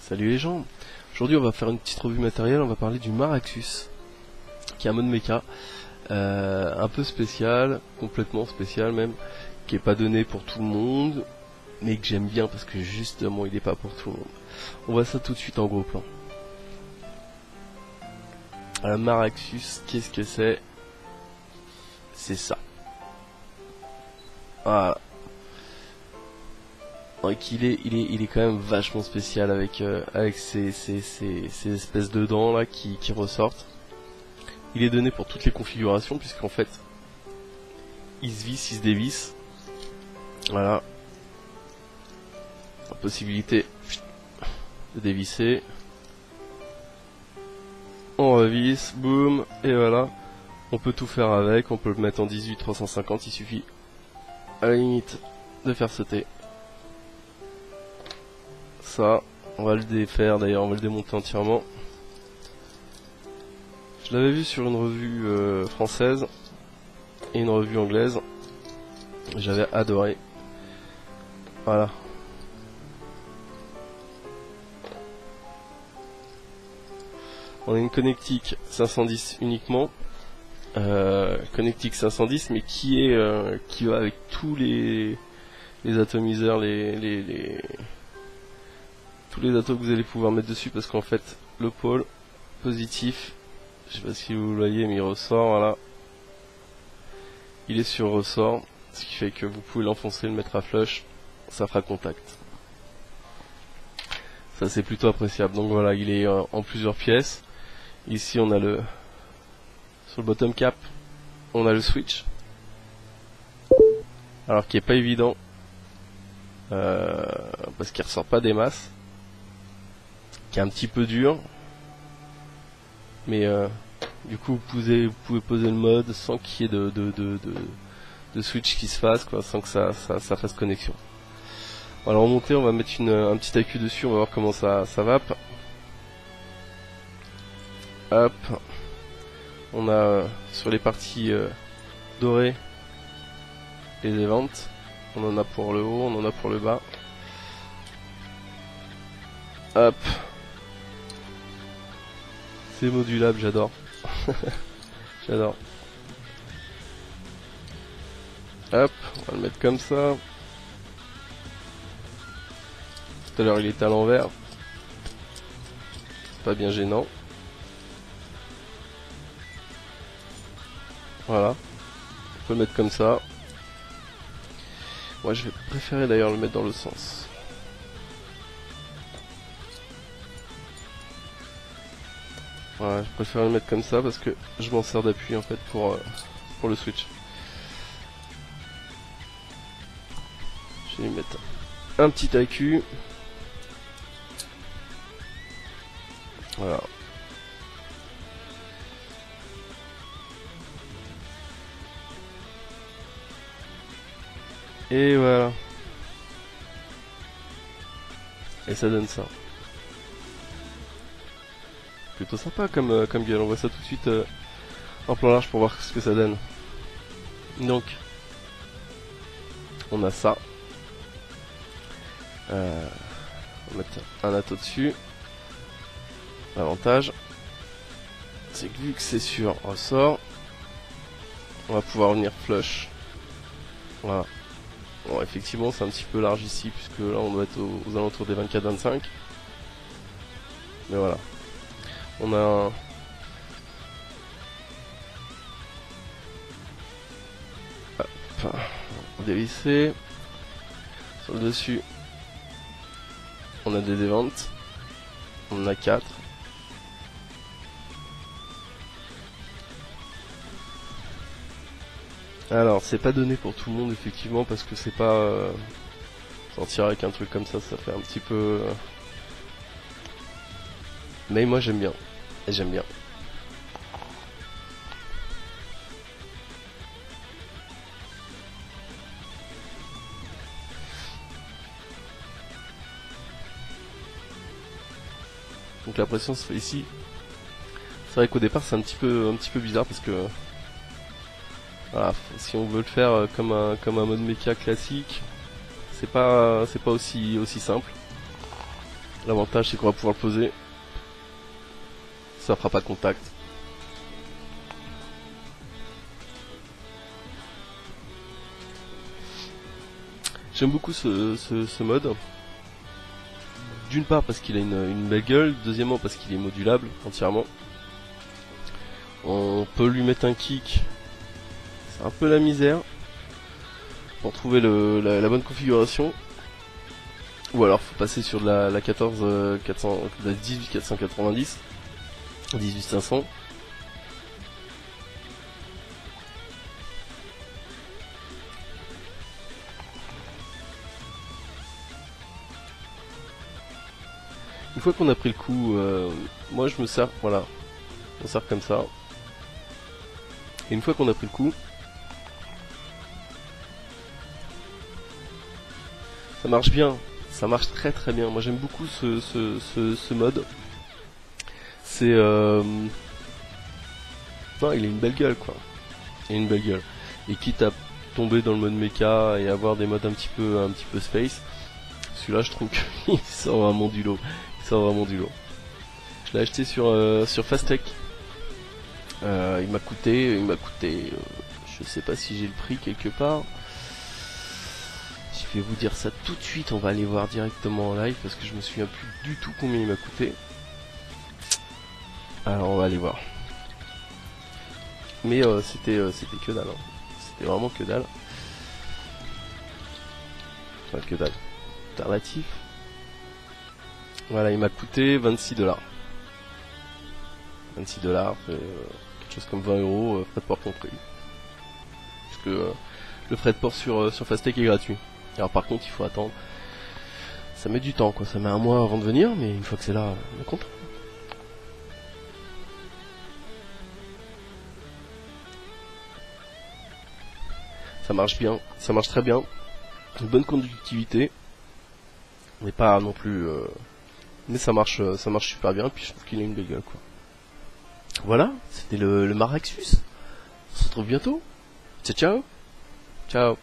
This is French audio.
Salut les gens. Aujourd'hui on va faire une petite revue matérielle, on va parler du Maraxus, qui est un mode mecha, un peu spécial, complètement spécial même, qui est pas donné pour tout le monde, mais que j'aime bien parce que justement il est pas pour tout le monde. On voit ça tout de suite en gros plan. Un Maraxus, qu'est-ce que c'est? C'est ça. Voilà. Donc il est quand même vachement spécial avec ces espèces de dents là qui ressortent. Il est donné pour toutes les configurations puisqu'en fait il se visse, il se dévisse. Voilà. La possibilité de dévisser. On revisse, boum, et voilà. On peut tout faire avec, on peut le mettre en 18-350, il suffit à la limite de faire sauter. Ça, on va le défaire d'ailleurs, on va le démonter entièrement. Je l'avais vu sur une revue française et une revue anglaise. J'avais adoré. Voilà. On a une connectique 510 uniquement. Connectique 510 mais qui va avec tous les atomiseurs, tous les atomes que vous allez pouvoir mettre dessus, parce qu'en fait le pôle positif, je sais pas si vous le voyez mais il ressort, voilà, il est sur ressort, ce qui fait que vous pouvez l'enfoncer, le mettre à flush, ça fera contact. Ça c'est plutôt appréciable. Donc voilà, il est en plusieurs pièces. Ici on a sur le bottom cap on a le switch, alors qui est pas évident parce qu'il ressort pas des masses, qui est un petit peu dur, mais du coup vous pouvez poser le mode sans qu'il y ait de switch qui se fasse, quoi, sans que ça fasse connexion. Alors en montée on va mettre un petit accu dessus, on va voir comment ça vape. Hop, on a sur les parties dorées les éventes, on en a pour le haut, on en a pour le bas. Hop, c'est modulable, j'adore. J'adore. Hop, on va le mettre comme ça. Tout à l'heure il était à l'envers, pas bien gênant. Voilà, on peut le mettre comme ça. Moi je vais préférer d'ailleurs le mettre dans le sens. Voilà, je préfère le mettre comme ça parce que je m'en sers d'appui en fait pour le switch. Je vais lui mettre un petit accu. Voilà. Et voilà. Et ça donne ça. Plutôt sympa comme gueule. On voit ça tout de suite en plan large pour voir ce que ça donne. Donc, on a ça. On va mettre un ato dessus. L'avantage, c'est que vu que c'est sur ressort, on va pouvoir venir flush. Voilà. Bon, effectivement c'est un petit peu large ici puisque là on doit être aux alentours des 24-25, mais voilà, on a un dévissé sur le dessus, on a des déventes, on en a 4. Alors c'est pas donné pour tout le monde effectivement parce que c'est pas sortir avec un truc comme ça fait un petit peu mais moi j'aime bien, et j'aime bien. Donc la pression se fait ici. C'est vrai qu'au départ c'est un petit peu bizarre parce que voilà, si on veut le faire comme un mode mecha classique, c'est pas aussi simple. L'avantage c'est qu'on va pouvoir le poser. Ça fera pas de contact. J'aime beaucoup ce mode. D'une part parce qu'il a une belle gueule, deuxièmement parce qu'il est modulable entièrement. On peut lui mettre un kick, c'est un peu la misère pour trouver la bonne configuration. Ou alors faut passer sur la 14 400, la 18 490, 18 500. Une fois qu'on a pris le coup, moi je me sers, voilà, on sert comme ça. Et une fois qu'on a pris le coup, ça marche bien, ça marche très très bien. Moi j'aime beaucoup ce mode. C'est non, il a une belle gueule quoi. Il a une belle gueule. Et quitte à tomber dans le mode mecha et avoir des modes un petit peu space, celui-là je trouve qu'il sort vraiment du lot. Il sort vraiment du lot. Je l'ai acheté sur Fastech. Il m'a coûté, je sais pas si j'ai le prix quelque part. Je vais vous dire ça tout de suite, on va aller voir directement en live parce que je me souviens plus du tout combien il m'a coûté. Alors on va aller voir. Mais c'était que dalle, hein. C'était vraiment que dalle. Enfin que dalle. Alternatif. Voilà, il m'a coûté 26 $. 26 $, quelque chose comme 20 €, frais de port compris. Parce que le frais de port sur Fastech est gratuit. Alors par contre il faut attendre. Ça met du temps quoi, ça met un mois avant de venir, mais une fois que c'est là, on est content. Ça marche bien, ça marche très bien. Une bonne conductivité. Mais pas non plus. Mais ça marche super bien, puis je trouve qu'il a une belle gueule quoi. Voilà, c'était le Maraxus. On se retrouve bientôt. Ciao ciao. Ciao.